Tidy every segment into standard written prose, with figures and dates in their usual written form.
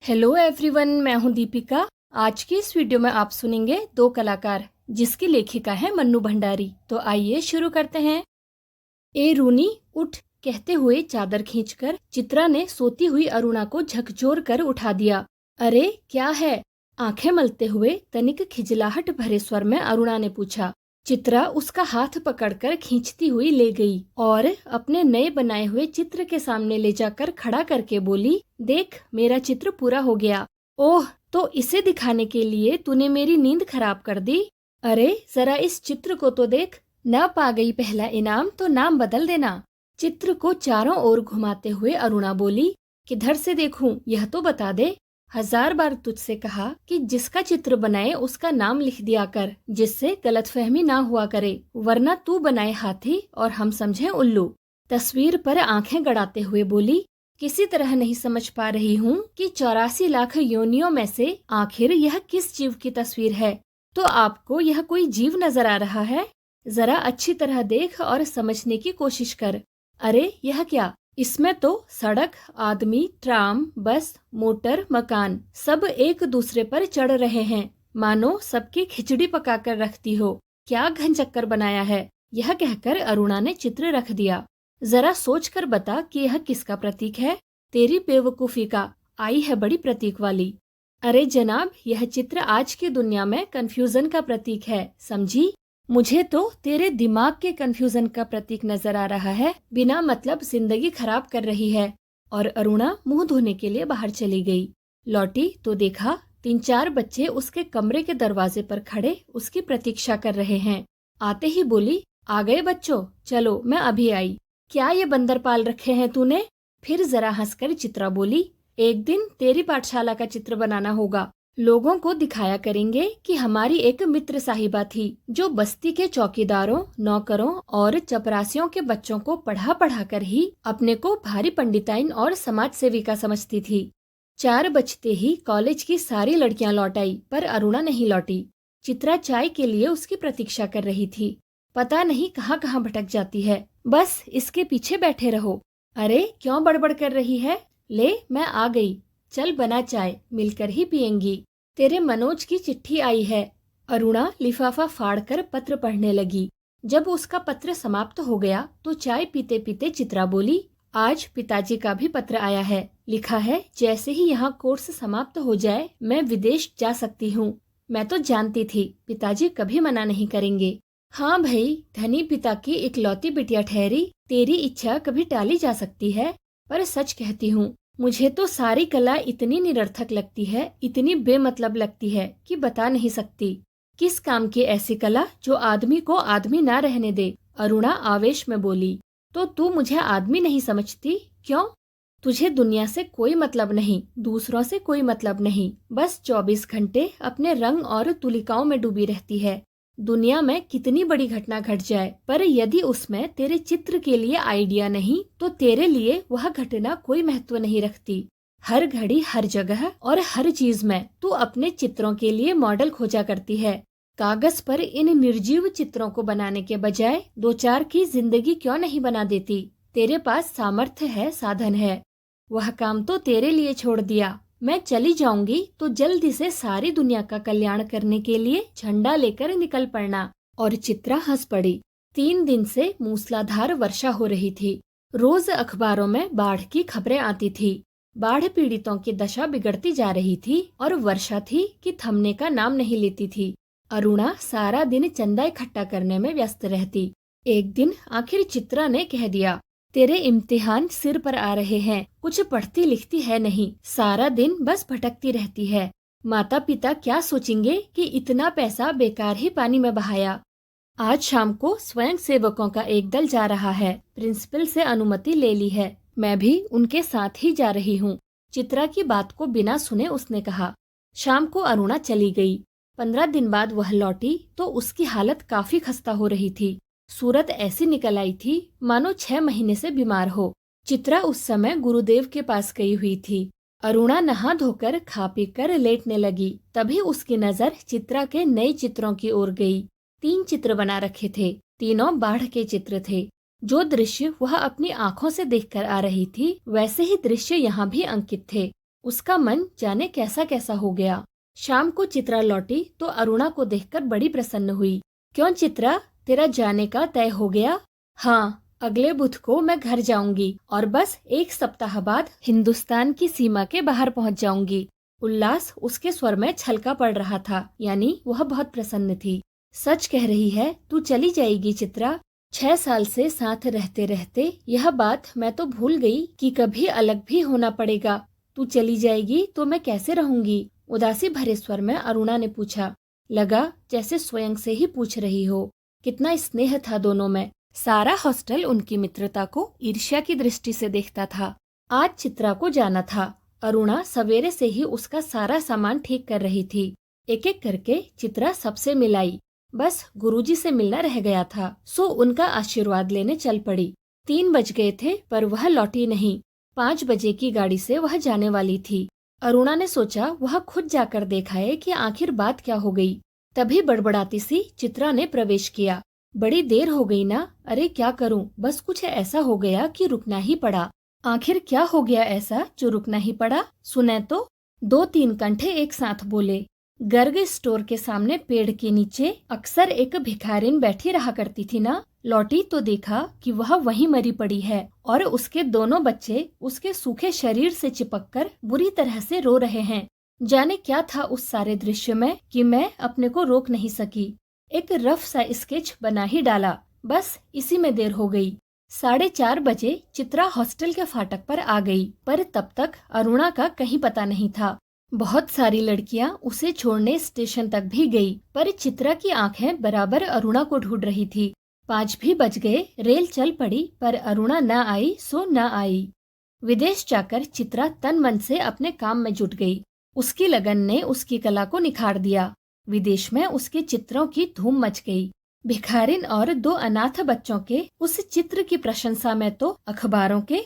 Hello everyone, मैं हूं दीपिका। आज की इस वीडियो में आप सुनेंगे दो कलाकार जिसकी लेखिका है मन्नू भंडारी। तो आइए शुरू करते हैं। ए रूनी उठ कहते हुए चादर खींचकर चित्रा ने सोती हुई अरुणा को झकझोर कर उठा दिया। अरे क्या है? आंखें मलते हुए तनिक खिजलाहट भरे स्वर में अरुणा ने पूछा। चित्रा उसका हाथ पकड़कर खींचती हुई ले गई और अपने नए बनाए हुए चित्र के सामने ले जाकर खड़ा करके बोली, देख मेरा चित्र पूरा हो गया। ओह, तो इसे दिखाने के लिए तूने मेरी नींद खराब कर दी? अरे जरा इस चित्र को तो देख। न पा गई पहला इनाम तो नाम बदल देना। चित्र को चारों ओर घुमाते हुए अरुणा बोली, किधर से देखूं यह तो बता दे। 1000 बार तुझसे कहा कि जिसका चित्र बनाए उसका नाम लिख दिया कर, जिससे गलतफहमी ना हुआ करे, वरना तू बनाए हाथी और हम समझे उल्लू। तस्वीर पर आंखें गड़ाते हुए बोली, किसी तरह नहीं समझ पा रही हूँ कि 84 लाख योनियों में से आखिर यह किस जीव की तस्वीर है। तो आपको यह कोई जीव नजर आ रहा है? जरा अच्छी तरह देख और समझने की कोशिश कर। अरे यह क्या? इसमें तो सड़क, आदमी, ट्राम, बस, मोटर, मकान सब एक दूसरे पर चढ़ रहे हैं, मानो सबकी खिचड़ी पकाकर रखती हो। क्या घन चक्कर बनाया है? यह कहकर अरुणा ने चित्र रख दिया। जरा सोच कर बता कि यह किसका प्रतीक है? तेरी बेवकूफी का। आई है बड़ी प्रतीक वाली। अरे जनाब, यह चित्र आज की दुनिया में कंफ्यूजन का प्रतीक है, समझी? मुझे तो तेरे दिमाग के कंफ्यूजन का प्रतीक नजर आ रहा है। बिना मतलब जिंदगी खराब कर रही है। और अरुणा मुंह धोने के लिए बाहर चली गई। लौटी तो देखा 3-4 बच्चे उसके कमरे के दरवाजे पर खड़े उसकी प्रतीक्षा कर रहे हैं। आते ही बोली, आ गए बच्चों, चलो मैं अभी आई। क्या ये बंदर पाल रखे हैं तूने? फिर जरा हंसकर चित्रा बोली, एक दिन तेरी पाठशाला का चित्र बनाना होगा। लोगों को दिखाया करेंगे कि हमारी एक मित्र साहिबा थी जो बस्ती के चौकीदारों, नौकरों और चपरासियों के बच्चों को पढ़ा पढ़ा कर ही अपने को भारी पंडिताइन और समाज सेविका समझती थी। 4 बजते ही कॉलेज की सारी लड़कियां लौट आई, पर अरुणा नहीं लौटी। चित्रा चाय के लिए उसकी प्रतीक्षा कर रही थी। पता नहीं कहाँ कहाँ भटक जाती है, बस इसके पीछे बैठे रहो। अरे क्यों बड़बड़ कर रही है? ले मैं आ गई, चल बना चाय, मिलकर ही पियेंगी। तेरे मनोज की चिट्ठी आई है। अरुणा लिफाफा फाड़कर पत्र पढ़ने लगी। जब उसका पत्र समाप्त हो गया तो चाय पीते पीते चित्रा बोली, आज पिताजी का भी पत्र आया है। लिखा है, जैसे ही यहाँ कोर्स समाप्त हो जाए मैं विदेश जा सकती हूँ। मैं तो जानती थी पिताजी कभी मना नहीं करेंगे। हाँ भाई, धनी पिता की इकलौती बिटिया ठहरी, तेरी इच्छा कभी टाली जा सकती है। पर सच कहती हूँ, मुझे तो सारी कला इतनी निरर्थक लगती है, इतनी बेमतलब लगती है कि बता नहीं सकती। किस काम की ऐसी कला जो आदमी को आदमी ना रहने दे? अरुणा आवेश में बोली। तो तू मुझे आदमी नहीं समझती? क्यों? तुझे दुनिया से कोई मतलब नहीं, दूसरों से कोई मतलब नहीं, बस 24 घंटे अपने रंग और तुलिकाओं में डूबी रहती है। दुनिया में कितनी बड़ी घटना घट जाए, पर यदि उसमें तेरे चित्र के लिए आइडिया नहीं तो तेरे लिए वह घटना कोई महत्व नहीं रखती। हर घड़ी, हर जगह और हर चीज में तू अपने चित्रों के लिए मॉडल खोजा करती है। कागज पर इन निर्जीव चित्रों को बनाने के बजाय 2-4 की जिंदगी क्यों नहीं बना देती? तेरे पास सामर्थ्य है, साधन है, वह काम तो तेरे लिए छोड़ दिया। मैं चली जाऊंगी तो जल्दी से सारी दुनिया का कल्याण करने के लिए झंडा लेकर निकल पड़ना। और चित्रा हंस पड़ी। 3 दिन से मूसलाधार वर्षा हो रही थी। रोज अखबारों में बाढ़ की खबरें आती थी। बाढ़ पीड़ितों की दशा बिगड़ती जा रही थी और वर्षा थी कि थमने का नाम नहीं लेती थी। अरुणा सारा दिन चंदा इकट्ठा करने में व्यस्त रहती। एक दिन आखिर चित्रा ने कह दिया, तेरे इम्तिहान सिर पर आ रहे हैं, कुछ पढ़ती लिखती है नहीं, सारा दिन बस भटकती रहती है। माता पिता क्या सोचेंगे कि इतना पैसा बेकार ही पानी में बहाया। आज शाम को स्वयं सेवकों का एक दल जा रहा है, प्रिंसिपल से अनुमति ले ली है, मैं भी उनके साथ ही जा रही हूँ। चित्रा की बात को बिना सुने उसने कहा। शाम को अरुणा चली गई। 15 दिन बाद वह लौटी तो उसकी हालत काफी खस्ता हो रही थी। सूरत ऐसी निकल आई थी मानो 6 महीने से बीमार हो। चित्रा उस समय गुरुदेव के पास गई हुई थी। अरुणा नहा धोकर खा पी कर लेटने लगी, तभी उसकी नजर चित्रा के नए चित्रों की ओर गई। 3 चित्र बना रखे थे, तीनों बाढ़ के चित्र थे। जो दृश्य वह अपनी आंखों से देखकर आ रही थी, वैसे ही दृश्य यहाँ भी अंकित थे। उसका मन जाने कैसा कैसा हो गया। शाम को चित्रा लौटी तो अरुणा को देखकर बड़ी प्रसन्न हुई। क्यों चित्रा, तेरा जाने का तय हो गया? हाँ, अगले बुध को मैं घर जाऊंगी और बस 1 सप्ताह बाद हिंदुस्तान की सीमा के बाहर पहुंच जाऊंगी। उल्लास उसके स्वर में छलका पड़ रहा था, यानी वह बहुत प्रसन्न थी। सच कह रही है, तू चली जाएगी चित्रा? 6 साल से साथ रहते रहते यह बात मैं तो भूल गई कि कभी अलग भी होना पड़ेगा। तू चली जाएगी तो मैं कैसे रहूंगी? उदासी भरे स्वर में अरुणा ने पूछा। लगा जैसे स्वयं से ही पूछ रही हो। कितना स्नेह था दोनों में। सारा हॉस्टल उनकी मित्रता को ईर्ष्या की दृष्टि से देखता था। आज चित्रा को जाना था। अरुणा सवेरे से ही उसका सारा सामान ठीक कर रही थी। एक एक करके चित्रा सबसे मिलाई। बस गुरुजी से मिलना रह गया था, सो उनका आशीर्वाद लेने चल पड़ी। 3 बज गए थे पर वह लौटी नहीं। 5 बजे की गाड़ी से वह जाने वाली थी। अरुणा ने सोचा वह खुद जाकर देखाए कि आखिर बात क्या हो गई। तभी बड़बड़ाती सी चित्रा ने प्रवेश किया। बड़ी देर हो गई ना? अरे क्या करूं, बस कुछ ऐसा हो गया कि रुकना ही पड़ा। आखिर क्या हो गया ऐसा जो रुकना ही पड़ा? सुने तो। 2-3 कंठे एक साथ बोले। गर्ग स्टोर के सामने पेड़ के नीचे अक्सर एक भिखारिन बैठी रहा करती थी ना? लौटी तो देखा कि वह वहीं मरी पड़ी है और उसके दोनों बच्चे उसके सूखे शरीर से चिपककर बुरी तरह से रो रहे हैं। जाने क्या था उस सारे दृश्य में कि मैं अपने को रोक नहीं सकी। एक रफ सा स्केच बना ही डाला। बस इसी में देर हो गई। 4:30 बजे चित्रा हॉस्टल के फाटक पर आ गई, पर तब तक अरुणा का कहीं पता नहीं था। बहुत सारी लड़कियां उसे छोड़ने स्टेशन तक भी गई, पर चित्रा की आंखें बराबर अरुणा को ढूंढ रही थी। 5 भी बज गए, रेल चल पड़ी, पर अरुणा न आई सो न आई। विदेश जाकर चित्रा तन मन से अपने काम में जुट गई। उसकी लगन ने उसकी कला को निखार दिया। विदेश में उसके चित्रों की धूम मच गई। भिखारिन और 2 अनाथ बच्चों के उस चित्र की प्रशंसा में तो अखबारों के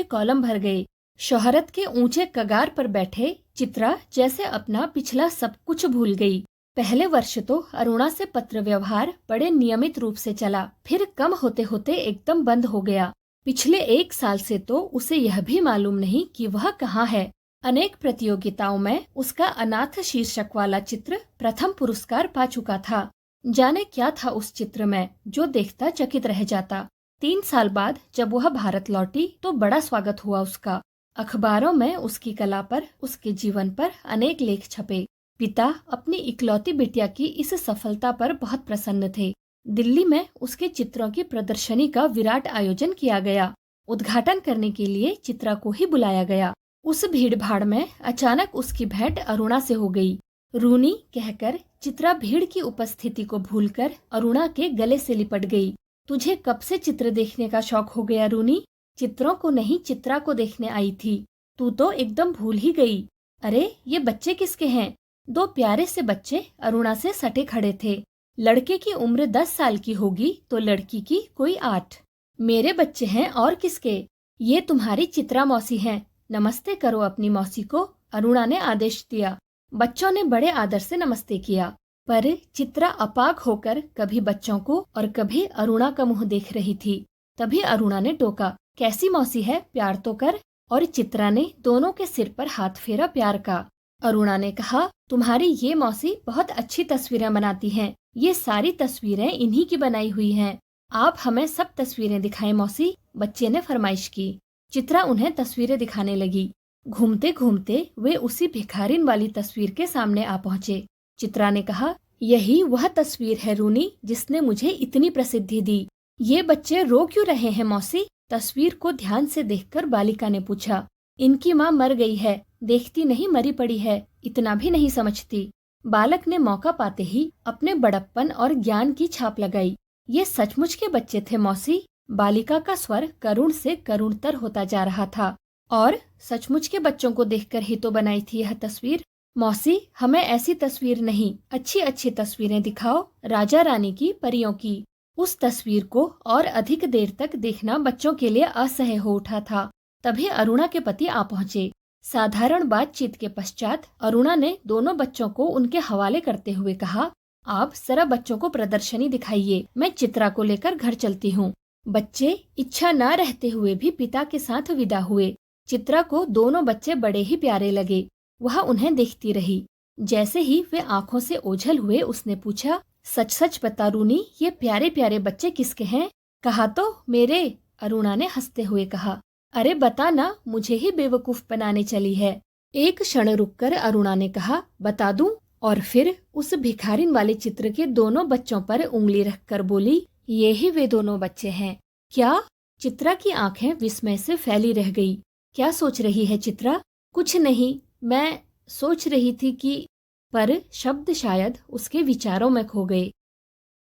कॉलम भर गए। शोहरत के ऊंचे कगार पर बैठे चित्रा जैसे अपना पिछला सब कुछ भूल गई। पहले वर्ष तो अरुणा से पत्र व्यवहार बड़े नियमित रूप से चला, फिर कम होते होते एकदम बंद हो गया। पिछले 1 साल से तो उसे यह भी मालूम नहीं कि वह कहाँ है। अनेक प्रतियोगिताओं में उसका अनाथ शीर्षक वाला चित्र प्रथम पुरस्कार पा चुका था। जाने क्या था उस चित्र में जो देखता चकित रह जाता। 3 साल बाद जब वह भारत लौटी तो बड़ा स्वागत हुआ उसका। अखबारों में उसकी कला पर, उसके जीवन पर अनेक लेख छपे। पिता अपनी इकलौती बिटिया की इस सफलता पर बहुत प्रसन्न थे। दिल्ली में उसके चित्रों की प्रदर्शनी का विराट आयोजन किया गया। उद्घाटन करने के लिए चित्रा को ही बुलाया गया। उस भीड़ भाड़ में अचानक उसकी भेंट अरुणा से हो गई। रूनी कहकर चित्रा भीड़ की उपस्थिति को भूलकर अरुणा के गले से लिपट गई। तुझे कब से चित्र देखने का शौक हो गया रूनी? चित्रों को नहीं, चित्रा को देखने आई थी। तू तो एकदम भूल ही गई। अरे ये बच्चे किसके हैं? 2 प्यारे से बच्चे अरुणा से सटे खड़े थे। लड़के की उम्र 10 साल की होगी तो लड़की की कोई 8। मेरे बच्चे हैं और किसके? ये तुम्हारी चित्रा मौसी हैं। नमस्ते करो अपनी मौसी को, अरुणा ने आदेश दिया। बच्चों ने बड़े आदर से नमस्ते किया, पर चित्रा अपाक होकर कभी बच्चों को और कभी अरुणा का मुंह देख रही थी। तभी अरुणा ने टोका, कैसी मौसी है, प्यार तो कर। और चित्रा ने दोनों के सिर पर हाथ फेरा प्यार का। अरुणा ने कहा, तुम्हारी ये मौसी बहुत अच्छी तस्वीरें बनाती हैं। ये सारी तस्वीरें इन्हीं की बनाई हुई हैं। आप हमें सब तस्वीरें दिखाएं मौसी, बच्चे ने फरमाइश की। चित्रा उन्हें तस्वीरें दिखाने लगी। घूमते घूमते वे उसी भिखारिन वाली तस्वीर के सामने आ पहुँचे। चित्रा ने कहा, यही वह तस्वीर है रूनी जिसने मुझे इतनी प्रसिद्धि दी। ये बच्चे रो क्यों रहे हैं मौसी? तस्वीर को ध्यान से देखकर बालिका ने पूछा। इनकी माँ मर गई है, देखती नहीं मरी पड़ी है, इतना भी नहीं समझती। बालक ने मौका पाते ही अपने बड़प्पन और ज्ञान की छाप लगाई। ये सचमुच के बच्चे थे मौसी? बालिका का स्वर करुण से करुणतर होता जा रहा था। और सचमुच के बच्चों को देखकर ही तो बनाई थी यह तस्वीर। मौसी, हमें ऐसी तस्वीर नहीं, अच्छी अच्छी तस्वीरें दिखाओ, राजा रानी की, परियों की। उस तस्वीर को और अधिक देर तक देखना बच्चों के लिए असह्य हो उठा था। तभी अरुणा के पति आ पहुँचे। साधारण बातचीत के पश्चात अरुणा ने दोनों बच्चों को उनके हवाले करते हुए कहा, आप जरा बच्चों को प्रदर्शनी दिखाइए, मैं चित्रा को लेकर घर चलती हूँ। बच्चे इच्छा न रहते हुए भी पिता के साथ विदा हुए। चित्रा को दोनों बच्चे बड़े ही प्यारे लगे। वह उन्हें देखती रही। जैसे ही वे आंखों से ओझल हुए, उसने पूछा, सच सच बता रूनी, ये प्यारे प्यारे बच्चे किसके हैं? कहा तो मेरे, अरुणा ने हंसते हुए कहा। अरे बता ना, मुझे ही बेवकूफ बनाने चली है। एक क्षण रुककर अरुणा ने कहा, बता दूं? और फिर उस भिखारिन वाले चित्र के दोनों बच्चों पर उंगली रखकर बोली, ये ही वे दोनों बच्चे हैं। क्या? चित्रा की आंखें विस्मय से फैली रह गई। क्या सोच रही है चित्रा? कुछ नहीं, मैं सोच रही थी कि, पर शब्द शायद उसके विचारों में खो गए।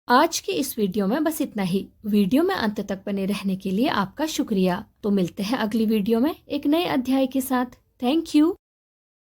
आज की इस वीडियो में बस इतना ही। वीडियो में अंत तक बने रहने के लिए आपका शुक्रिया। तो मिलते हैं अगली वीडियो में एक नए अध्याय के साथ। Thank you.